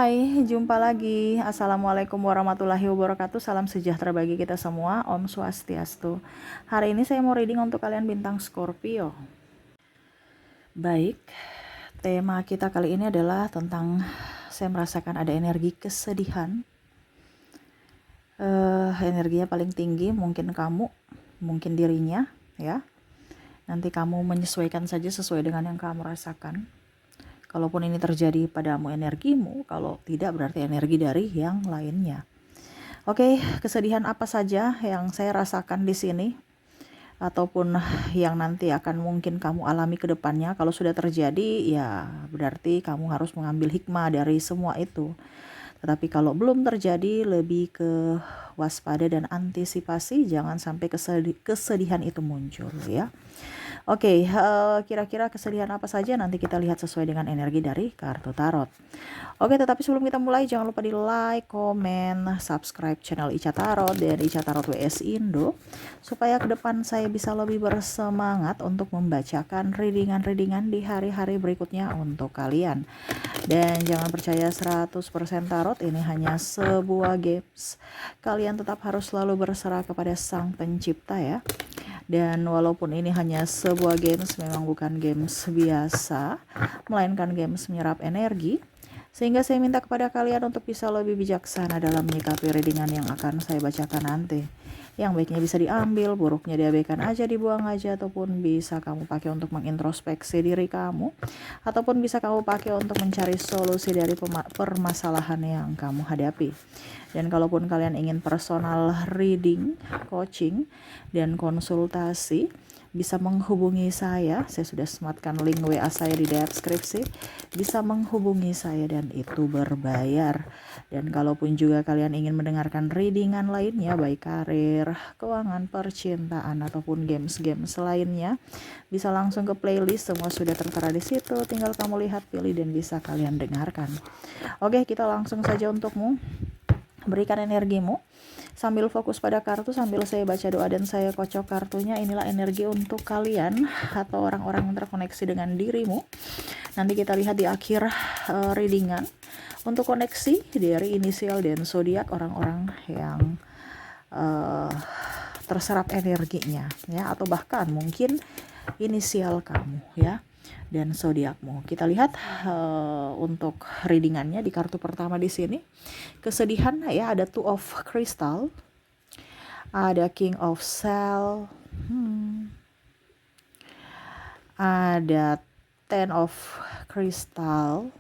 Hai, jumpa lagi. Assalamualaikum warahmatullahi wabarakatuh. Salam sejahtera bagi kita semua. Om Swastiastu. Hari ini saya mau reading untuk kalian bintang Scorpio. Baik, tema kita kali ini adalah tentang saya merasakan ada energi kesedihan. Energinya paling tinggi mungkin kamu, mungkin dirinya, ya. Nanti kamu menyesuaikan saja sesuai dengan yang kamu rasakan. Kalaupun ini terjadi padamu energimu, kalau tidak berarti energi dari yang lainnya. Oke, kesedihan apa saja yang saya rasakan di sini ataupun yang nanti akan mungkin kamu alami ke depannya. Kalau sudah terjadi, ya berarti kamu harus mengambil hikmah dari semua itu. Tetapi kalau belum terjadi, lebih ke waspada dan antisipasi, jangan sampai kesedihan itu muncul, ya. Oke, kira-kira kesedihan apa saja nanti kita lihat sesuai dengan energi dari kartu tarot. Oke, tetapi sebelum kita mulai jangan lupa di like, komen, subscribe channel Ica Tarot dan Ica Tarot WS Indo supaya ke depan saya bisa lebih bersemangat untuk membacakan readingan-readingan di hari-hari berikutnya untuk kalian. Dan jangan percaya 100% tarot, ini hanya sebuah games. Kalian tetap harus selalu berserah kepada Sang Pencipta, ya. Dan walaupun ini hanya sebuah games, memang bukan games biasa, melainkan games menyerap energi. Sehingga saya minta kepada kalian untuk bisa lebih bijaksana dalam menyikapi readingan yang akan saya bacakan nanti. Yang baiknya bisa diambil, buruknya diabaikan aja, dibuang aja, ataupun bisa kamu pakai untuk mengintrospeksi diri kamu, ataupun bisa kamu pakai untuk mencari solusi dari permasalahan yang kamu hadapi. Dan kalaupun kalian ingin personal reading, coaching, dan konsultasi, bisa menghubungi saya sudah sematkan link WA saya di deskripsi, bisa menghubungi saya dan itu berbayar. Dan kalaupun juga kalian ingin mendengarkan readingan lainnya, baik karir, keuangan, percintaan, ataupun games-games lainnya, bisa langsung ke playlist, semua sudah tertera di situ, tinggal kamu lihat, pilih, dan bisa kalian dengarkan. Oke, kita langsung saja untukmu. Berikan energimu sambil fokus pada kartu, sambil saya baca doa dan saya kocok kartunya. Inilah energi untuk kalian atau orang-orang yang terkoneksi dengan dirimu. Nanti kita lihat di akhir readingan untuk koneksi dari inisial dan zodiak orang-orang yang terserap energinya, ya, atau bahkan mungkin inisial kamu, ya, dan zodiakmu. Kita lihat untuk readingannya di kartu pertama di sini. Kesedihan, ya, ada Two of Crystal, ada King of Shell, ada Ten of Crystal,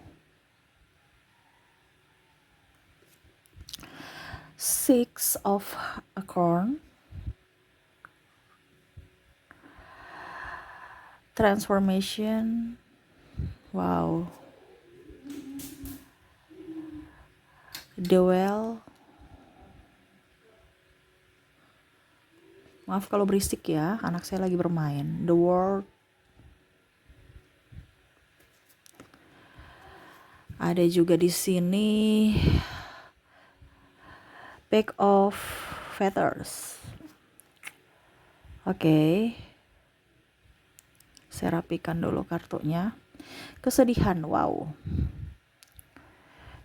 Six of Acorn, Transformation, wow, The Well. Maaf kalau berisik ya, anak saya lagi bermain. The World. Ada juga di sini Pack of Feathers. Oke. Saya rapikan dulu kartunya. Kesedihan, wow.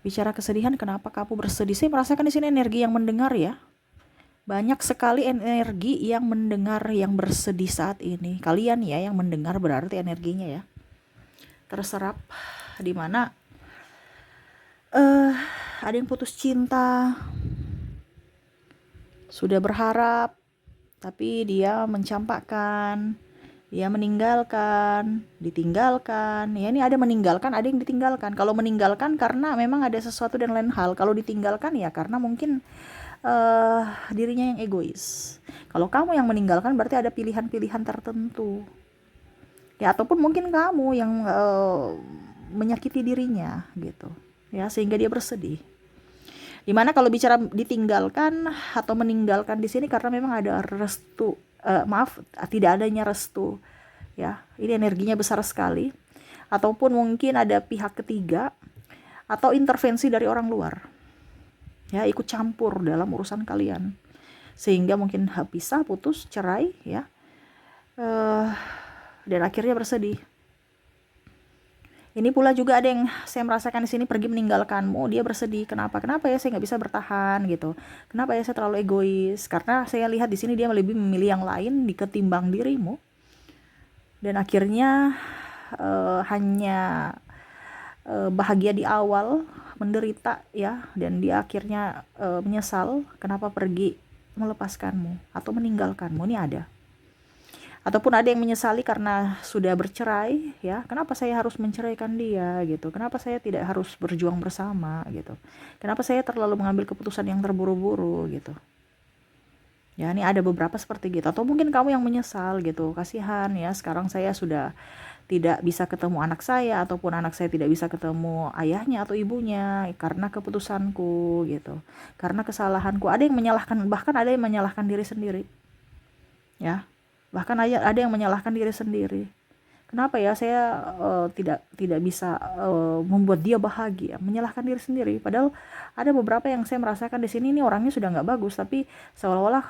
Bicara kesedihan, kenapa kamu bersedih? Saya merasakan di sini energi yang mendengar, ya. Banyak sekali energi yang mendengar, yang bersedih saat ini. Kalian, ya, yang mendengar berarti energinya, ya, terserap. Di mana ada yang putus cinta, sudah berharap, tapi dia mencampakkan, dia meninggalkan, ditinggalkan. Ya, ini ada meninggalkan, ada yang ditinggalkan. Kalau meninggalkan karena memang ada sesuatu dan lain hal. Kalau ditinggalkan ya karena mungkin dirinya yang egois. Kalau kamu yang meninggalkan berarti ada pilihan-pilihan tertentu. Ya, ataupun mungkin kamu yang menyakiti dirinya gitu. Ya, sehingga dia bersedih. Dimana kalau bicara ditinggalkan atau meninggalkan di sini karena memang ada restu, tidak adanya restu, ya, ini energinya besar sekali, ataupun mungkin ada pihak ketiga atau intervensi dari orang luar, ya, ikut campur dalam urusan kalian sehingga mungkin pisah, putus, cerai, ya, dan akhirnya bersedih. Ini pula juga ada yang saya merasakan di sini pergi meninggalkanmu, dia bersedih. Kenapa? Kenapa ya saya nggak bisa bertahan gitu? Kenapa ya saya terlalu egois? Karena saya lihat di sini dia lebih memilih yang lain ketimbang dirimu. Dan akhirnya hanya bahagia di awal, menderita ya, dan dia akhirnya menyesal kenapa pergi melepaskanmu atau meninggalkanmu. Ini ada. Ataupun ada yang menyesali karena sudah bercerai ya, kenapa saya harus menceraikan dia gitu, kenapa saya tidak harus berjuang bersama gitu, kenapa saya terlalu mengambil keputusan yang terburu-buru gitu ya. Ini ada beberapa seperti gitu. Atau mungkin kamu yang menyesal gitu, kasihan ya, sekarang saya sudah tidak bisa ketemu anak saya, ataupun anak saya tidak bisa ketemu ayahnya atau ibunya karena keputusanku gitu, karena kesalahanku. Ada yang menyalahkan, bahkan ada yang menyalahkan diri sendiri ya, bahkan ada yang menyalahkan diri sendiri. Kenapa ya saya tidak bisa membuat dia bahagia, menyalahkan diri sendiri. Padahal ada beberapa yang saya merasakan di sini, ini orangnya sudah nggak bagus, tapi seolah-olah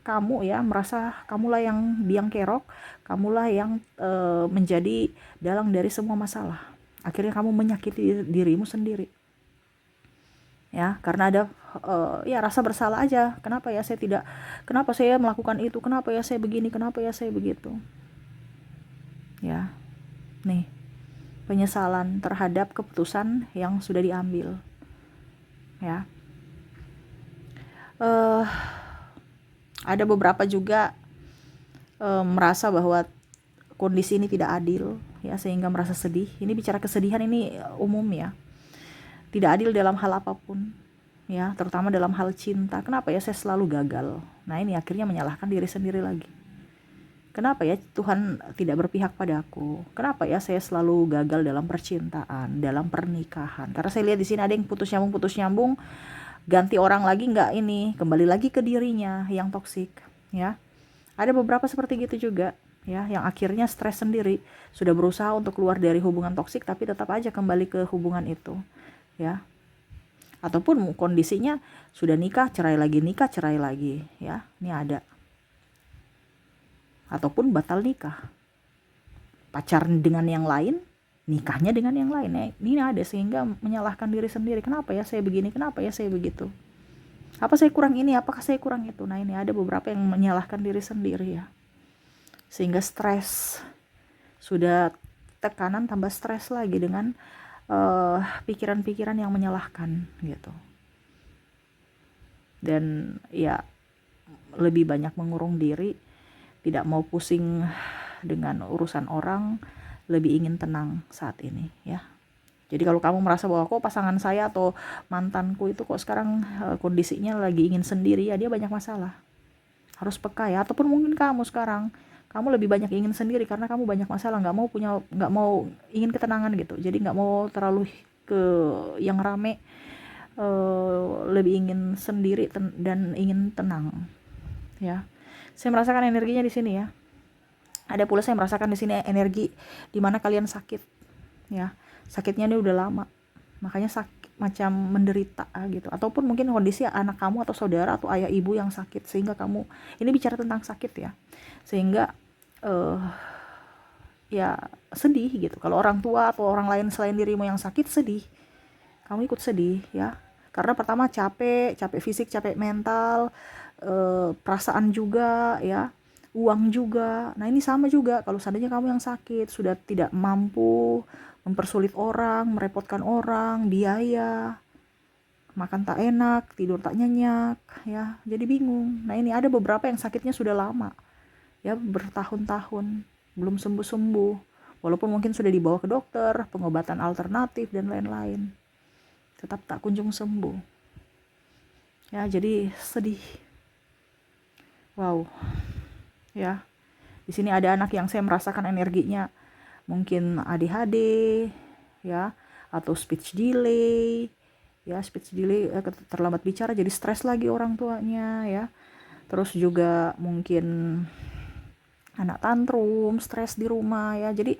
kamu ya merasa kamulah yang biang kerok, kamulah yang menjadi dalang dari semua masalah. Akhirnya kamu menyakiti dirimu sendiri. Ya, karena ada ya rasa bersalah aja. Kenapa ya saya tidak, kenapa saya melakukan itu, kenapa ya saya begini, kenapa ya saya begitu. Ya, nih, penyesalan terhadap keputusan yang sudah diambil. Ya, ada beberapa juga merasa bahwa kondisi ini tidak adil ya, sehingga merasa sedih. Ini bicara kesedihan, ini umum ya, tidak adil dalam hal apapun ya, terutama dalam hal cinta. Kenapa ya saya selalu gagal? Nah, ini akhirnya menyalahkan diri sendiri lagi. Kenapa ya Tuhan tidak berpihak padaku? Kenapa ya saya selalu gagal dalam percintaan, dalam pernikahan? Karena saya lihat di sini ada yang putus nyambung, ganti orang lagi, nggak ini, kembali lagi ke dirinya yang toksik ya. Ada beberapa seperti gitu juga ya, yang akhirnya stres sendiri, sudah berusaha untuk keluar dari hubungan toksik tapi tetap aja kembali ke hubungan itu ya. Ataupun kondisinya sudah nikah cerai lagi ya, ini ada. Ataupun batal nikah, pacaran dengan yang lain, nikahnya dengan yang lain ya, ini ada, sehingga menyalahkan diri sendiri. Kenapa ya saya begini, kenapa ya saya begitu, apa saya kurang ini, apakah saya kurang itu. Nah, ini ada beberapa yang menyalahkan diri sendiri ya, sehingga stres, sudah tekanan tambah stres lagi dengan pikiran-pikiran yang menyalahkan gitu. Dan ya lebih banyak mengurung diri, tidak mau pusing dengan urusan orang, lebih ingin tenang saat ini ya. Jadi kalau kamu merasa bahwa kok pasangan saya atau mantanku itu kok sekarang kondisinya lagi ingin sendiri, ya dia banyak masalah, harus peka ya. Ataupun mungkin kamu sekarang, kamu lebih banyak ingin sendiri karena kamu banyak masalah, nggak mau ingin ketenangan gitu, jadi nggak mau terlalu ke yang rame, lebih ingin sendiri dan ingin tenang ya. Saya merasakan energinya di sini ya. Ada pula saya merasakan di sini energi di mana kalian sakit ya. Sakitnya ini udah lama, makanya sakit macam menderita gitu. Ataupun mungkin kondisi anak kamu atau saudara atau ayah ibu yang sakit, sehingga kamu, ini bicara tentang sakit ya, sehingga ya sedih gitu. Kalau orang tua atau orang lain selain dirimu yang sakit, sedih, kamu ikut sedih ya. Karena pertama capek fisik, capek mental, perasaan juga ya, uang juga. Nah, ini sama juga, kalau seandainya kamu yang sakit, sudah tidak mampu, mempersulit orang, merepotkan orang, biaya, makan tak enak, tidur tak nyenyak ya, jadi bingung. Nah, ini ada beberapa yang sakitnya sudah lama ya, bertahun-tahun belum sembuh-sembuh, walaupun mungkin sudah dibawa ke dokter, pengobatan alternatif dan lain-lain, tetap tak kunjung sembuh ya. Jadi sedih. Wow ya, di sini ada anak yang saya merasakan energinya mungkin ADHD ya, atau speech delay ya, terlambat bicara, jadi stres lagi orang tuanya ya. Terus juga mungkin anak tantrum, stres di rumah ya, jadi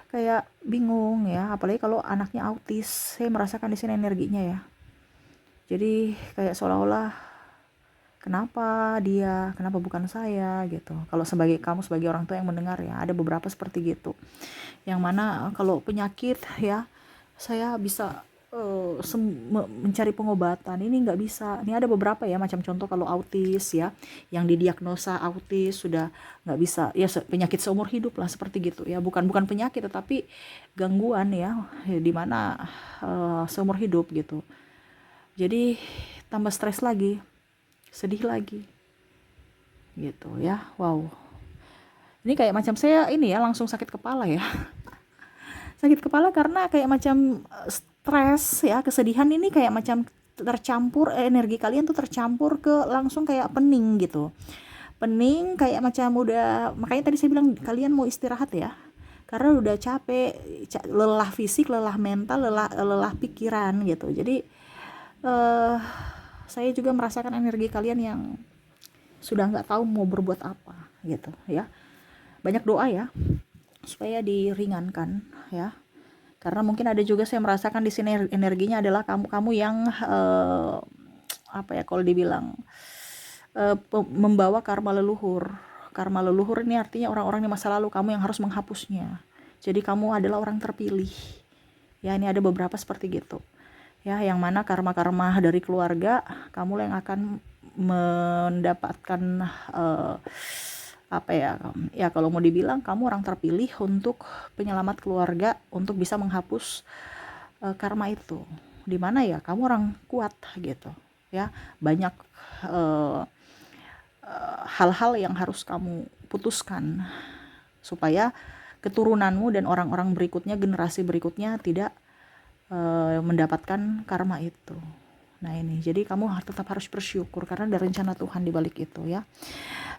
kayak bingung ya. Apalagi kalau anaknya autis, saya merasakan di sini energinya ya. Jadi kayak seolah-olah kenapa dia, kenapa bukan saya gitu. Kalau kamu sebagai orang tua yang mendengar ya, ada beberapa seperti gitu. Yang mana kalau penyakit ya, saya bisa mencari pengobatan, ini nggak bisa. Ini ada beberapa ya, macam contoh kalau autis ya, yang didiagnosa autis sudah nggak bisa ya, penyakit seumur hidup lah seperti gitu ya, bukan penyakit tetapi gangguan ya, di mana seumur hidup gitu. Jadi tambah stres lagi, sedih lagi gitu ya. Wow, ini kayak macam saya ini ya, langsung sakit kepala ya. Sakit kepala karena kayak macam stres ya, kesedihan ini kayak macam tercampur, energi kalian tuh tercampur ke langsung kayak pening gitu. Pening kayak macam udah, makanya tadi saya bilang kalian mau istirahat ya. Karena udah capek, lelah fisik, lelah mental, lelah pikiran gitu. Jadi saya juga merasakan energi kalian yang sudah nggak tahu mau berbuat apa gitu ya. Banyak doa ya supaya diringankan ya, karena mungkin ada juga saya merasakan di sini energinya adalah kamu yang apa ya, kalau dibilang membawa karma leluhur. Karma leluhur ini artinya orang-orang di masa lalu kamu yang harus menghapusnya. Jadi kamu adalah orang terpilih ya. Ini ada beberapa seperti gitu ya, yang mana karma-karma dari keluarga kamu yang akan mendapatkan apa ya kalau mau dibilang kamu orang terpilih untuk penyelamat keluarga, untuk bisa menghapus karma itu. Dimana ya kamu orang kuat gitu ya, banyak hal-hal yang harus kamu putuskan supaya keturunanmu dan orang-orang berikutnya, generasi berikutnya tidak mendapatkan karma itu. Nah ini, jadi kamu tetap harus bersyukur karena ada rencana Tuhan di balik itu ya.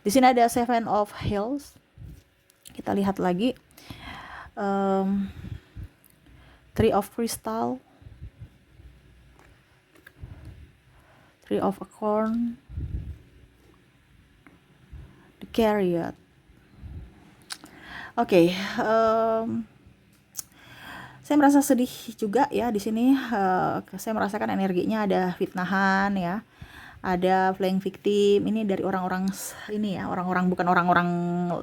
Di sini ada Seven of Hills. Kita lihat lagi Three of Crystal, Three of Acorn, The Chariot. Oke, saya merasa sedih juga ya di sini. Saya merasakan energinya ada fitnahan ya, ada playing victim. Ini dari orang-orang ini ya, orang-orang bukan orang-orang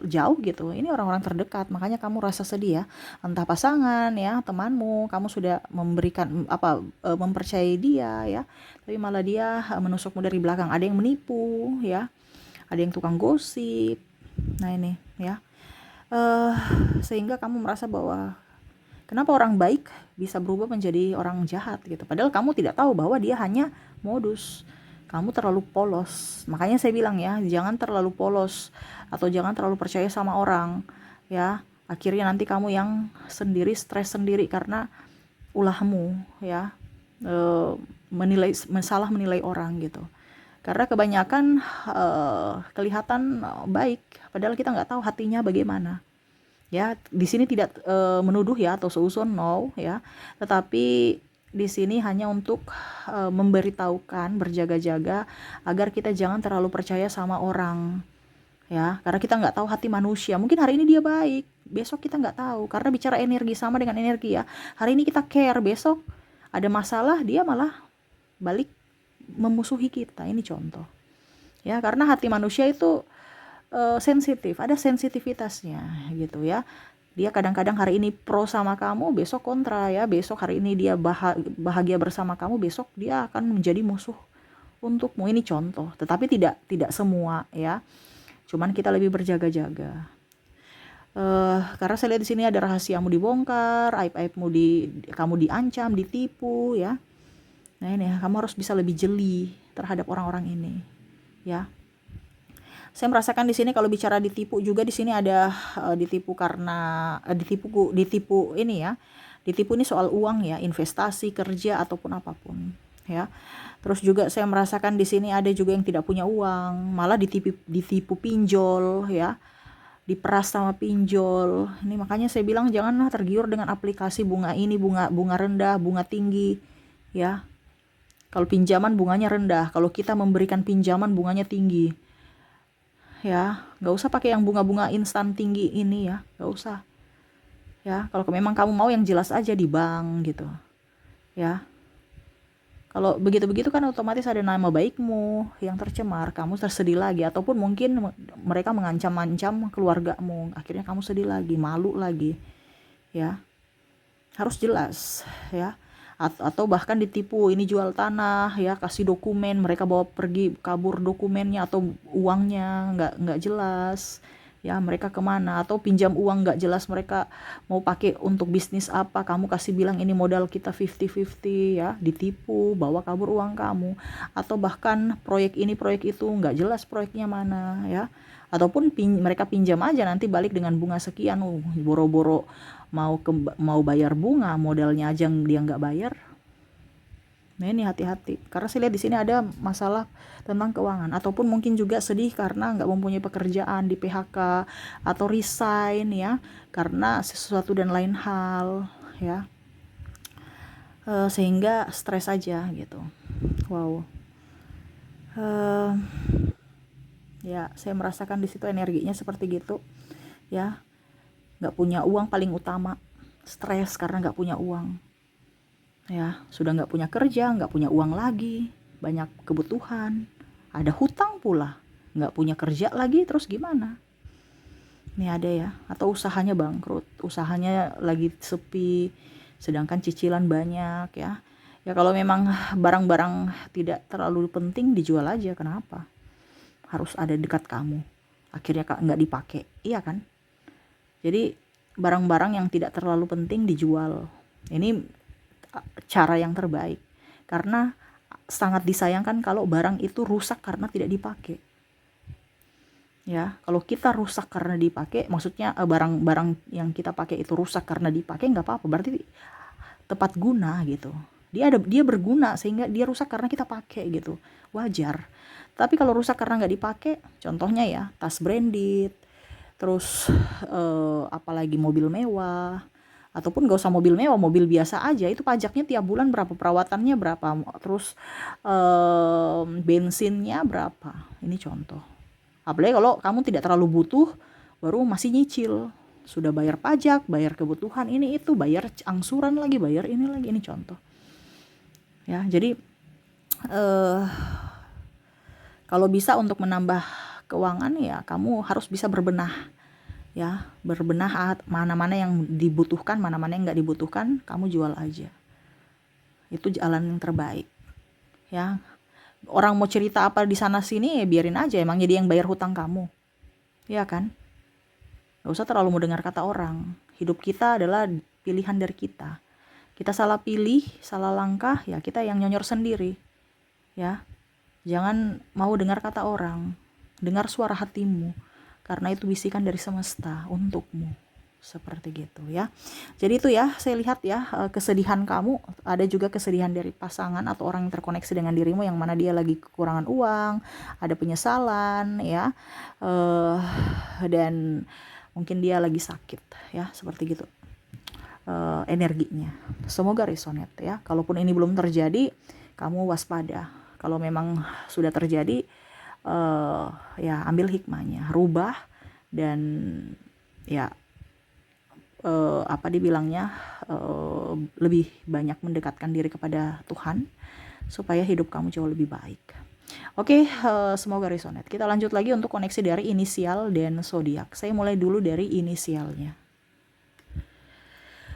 jauh gitu. Ini orang-orang terdekat. Makanya kamu rasa sedih ya. Entah pasangan ya, temanmu, kamu sudah memberikan mempercayai dia ya, tapi malah dia menusukmu dari belakang. Ada yang menipu ya, ada yang tukang gosip. Nah ini ya, sehingga kamu merasa bahwa kenapa orang baik bisa berubah menjadi orang jahat gitu. Padahal kamu tidak tahu bahwa dia hanya modus. Kamu terlalu polos. Makanya saya bilang ya, jangan terlalu polos atau jangan terlalu percaya sama orang ya. Akhirnya nanti kamu yang sendiri, stres sendiri karena ulahmu ya, salah menilai orang gitu. Karena kebanyakan kelihatan baik, padahal kita nggak tahu hatinya bagaimana. Ya, di sini tidak menuduh ya atau seuzon, no ya. Tetapi di sini hanya untuk memberitahukan, berjaga-jaga agar kita jangan terlalu percaya sama orang ya, karena kita nggak tahu hati manusia. Mungkin hari ini dia baik, besok kita nggak tahu, karena bicara energi sama dengan energi ya. Hari ini kita care, besok ada masalah dia malah balik memusuhi kita. Ini contoh ya, karena hati manusia itu sensitif, ada sensitivitasnya gitu ya. Dia kadang-kadang hari ini pro sama kamu, besok kontra ya. Besok hari ini dia bahagia bersama kamu, besok dia akan menjadi musuh untukmu. Ini contoh, tetapi tidak semua ya. Cuman kita lebih berjaga-jaga. Karena saya lihat di sini ada rahasiamu dibongkar, aib-aibmu kamu diancam, ditipu ya. Nah ini ya, kamu harus bisa lebih jeli terhadap orang-orang ini ya. Saya merasakan di sini kalau bicara ditipu juga, di sini ada ditipu karena ditipu ini ya. Ditipu ini soal uang ya, investasi, kerja ataupun apapun ya. Terus juga saya merasakan di sini ada juga yang tidak punya uang, malah ditipu pinjol ya. Diperas sama pinjol. Ini makanya saya bilang janganlah tergiur dengan aplikasi bunga ini, bunga rendah, bunga tinggi ya. Kalau pinjaman bunganya rendah, kalau kita memberikan pinjaman bunganya tinggi ya. Nggak usah pakai yang bunga-bunga instan tinggi ini ya, nggak usah ya. Kalau memang kamu mau yang jelas aja di bank gitu ya. Kalau begitu-begitu kan otomatis ada nama baikmu yang tercemar, kamu tersedih lagi, ataupun mungkin mereka mengancam-ancam keluargamu, akhirnya kamu sedih lagi, malu lagi, ya. Harus jelas, ya. Atau bahkan ditipu, ini jual tanah, ya, kasih dokumen, mereka bawa pergi, kabur dokumennya atau uangnya nggak jelas, ya, mereka kemana, atau pinjam uang nggak jelas mereka mau pakai untuk bisnis apa, kamu kasih bilang ini modal kita 50-50, ya, ditipu, bawa kabur uang kamu. Atau bahkan proyek ini proyek itu nggak jelas proyeknya mana, ya, ataupun mereka pinjam aja nanti balik dengan bunga sekian, boro-boro mau bayar bunga, modalnya aja dia nggak bayar. Nah, ini hati-hati, karena saya lihat di sini ada masalah tentang keuangan, ataupun mungkin juga sedih karena nggak mempunyai pekerjaan, di PHK atau resign, ya, karena sesuatu dan lain hal, ya. Sehingga stres aja gitu. Wow. Ya, saya merasakan di situ energinya seperti gitu, ya. Nggak punya uang paling utama, stres karena nggak punya uang, ya. Sudah nggak punya kerja, nggak punya uang lagi, banyak kebutuhan, ada hutang pula, nggak punya kerja lagi, terus gimana? Ini ada, ya. Atau usahanya bangkrut, usahanya lagi sepi, sedangkan cicilan banyak, ya. Ya kalau memang barang-barang tidak terlalu penting dijual aja, kenapa harus ada dekat kamu, akhirnya nggak dipakai, iya kan? Jadi barang-barang yang tidak terlalu penting dijual. Ini cara yang terbaik, karena sangat disayangkan kalau barang itu rusak karena tidak dipakai, ya. Kalau kita rusak karena dipakai, maksudnya barang-barang yang kita pakai itu rusak karena dipakai, nggak apa-apa, berarti tepat guna gitu. Dia berguna sehingga dia rusak karena kita pakai gitu, wajar. Tapi kalau rusak karena nggak dipakai, contohnya ya tas branded, terus apalagi mobil mewah, ataupun gak usah mobil mewah, mobil biasa aja, itu pajaknya tiap bulan berapa, perawatannya berapa, terus bensinnya berapa. Ini contoh. Apalagi kalau kamu tidak terlalu butuh, baru masih nyicil, sudah bayar pajak, bayar kebutuhan ini itu, bayar angsuran lagi, bayar ini lagi. Ini contoh, ya. Jadi kalau bisa untuk menambah keuangan, ya kamu harus bisa berbenah, ya, berbenah mana-mana yang dibutuhkan, mana-mana yang nggak dibutuhkan, kamu jual aja. Itu jalan yang terbaik, ya. Orang mau cerita apa di sana sini, ya biarin aja, emang jadi yang bayar hutang kamu, ya kan? Gak usah terlalu mendengar kata orang. Hidup kita adalah pilihan dari kita. Kita salah pilih, salah langkah, ya kita yang nyonyor sendiri, ya. Jangan mau dengar kata orang, dengar suara hatimu, karena itu bisikan dari semesta untukmu, seperti gitu, ya. Jadi itu, ya, saya lihat, ya, kesedihan kamu, ada juga kesedihan dari pasangan atau orang yang terkoneksi dengan dirimu, yang mana dia lagi kekurangan uang, ada penyesalan, ya, dan mungkin dia lagi sakit, ya, seperti gitu. Energinya semoga resonate, ya. Kalaupun ini belum terjadi, kamu waspada. Kalau memang sudah terjadi, ya ambil hikmahnya, rubah, dan ya apa dibilangnya, lebih banyak mendekatkan diri kepada Tuhan supaya hidup kamu jauh lebih baik. Oke, semoga resonate. Kita lanjut lagi untuk koneksi dari inisial dan zodiak. Saya mulai dulu dari inisialnya.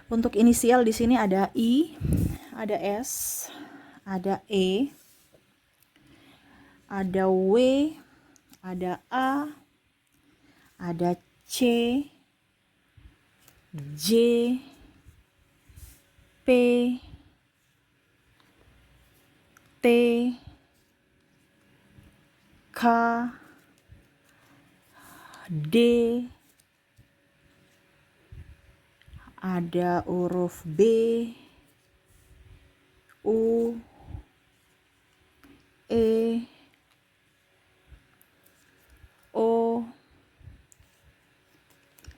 Untuk inisial di sini ada I, ada S, ada E, ada W, ada A, ada C, J, P, T, K, D, ada huruf B, U, E, O,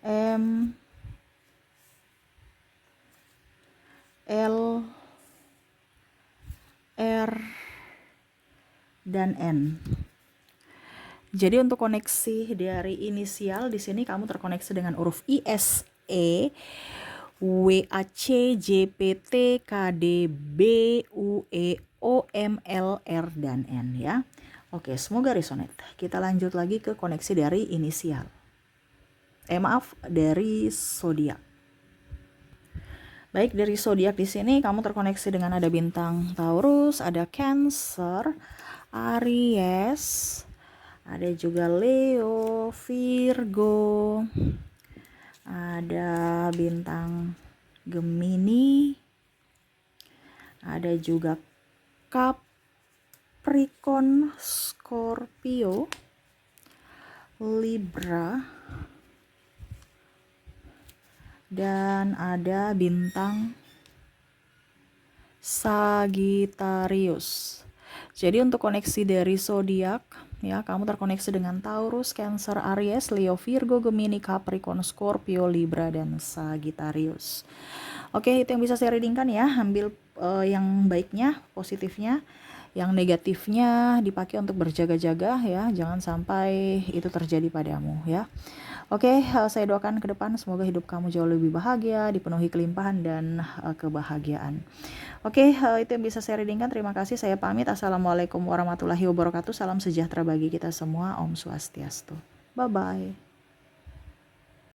M, L, R, dan N. Jadi untuk koneksi dari inisial di sini kamu terkoneksi dengan huruf I, S, E, W, A, C, J, P, T, K, D, B, U, E, O, M, L, R, dan N ya. Oke, semoga resonate. Kita lanjut lagi ke koneksi dari inisial. Dari zodiak. Baik, dari zodiak di sini kamu terkoneksi dengan ada bintang Taurus, ada Cancer, Aries, ada juga Leo, Virgo, ada bintang Gemini, ada juga Capricorn, Scorpio, Libra, dan ada bintang Sagittarius. Jadi untuk koneksi dari zodiak ya, kamu terkoneksi dengan Taurus, Cancer, Aries, Leo, Virgo, Gemini, Capricorn, Scorpio, Libra, dan Sagittarius. Oke, itu yang bisa saya readingkan ya. Ambil yang baiknya, positifnya. Yang negatifnya dipakai untuk berjaga-jaga ya. Jangan sampai itu terjadi padamu ya. Oke, saya doakan ke depan semoga hidup kamu jauh lebih bahagia, dipenuhi kelimpahan dan kebahagiaan. Oke, itu yang bisa saya readingkan. Terima kasih, saya pamit. Assalamualaikum warahmatullahi wabarakatuh. Salam sejahtera bagi kita semua. Om Swastiastu. Bye-bye.